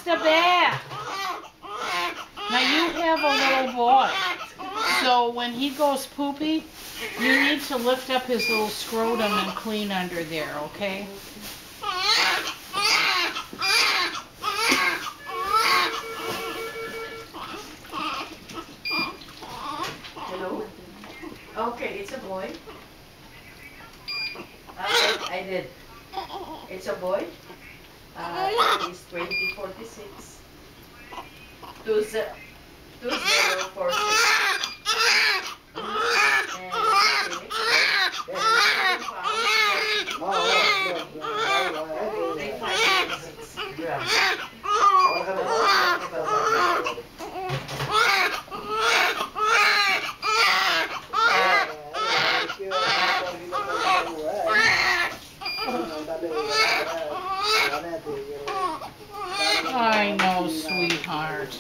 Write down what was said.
the bath. Now you have a little boy. So when he goes poopy, you need to lift up his little scrotum and clean under there, okay? Hello? Okay, it's a boy. I did. It's a boy. He's 2046. 2046. I know, sweetheart.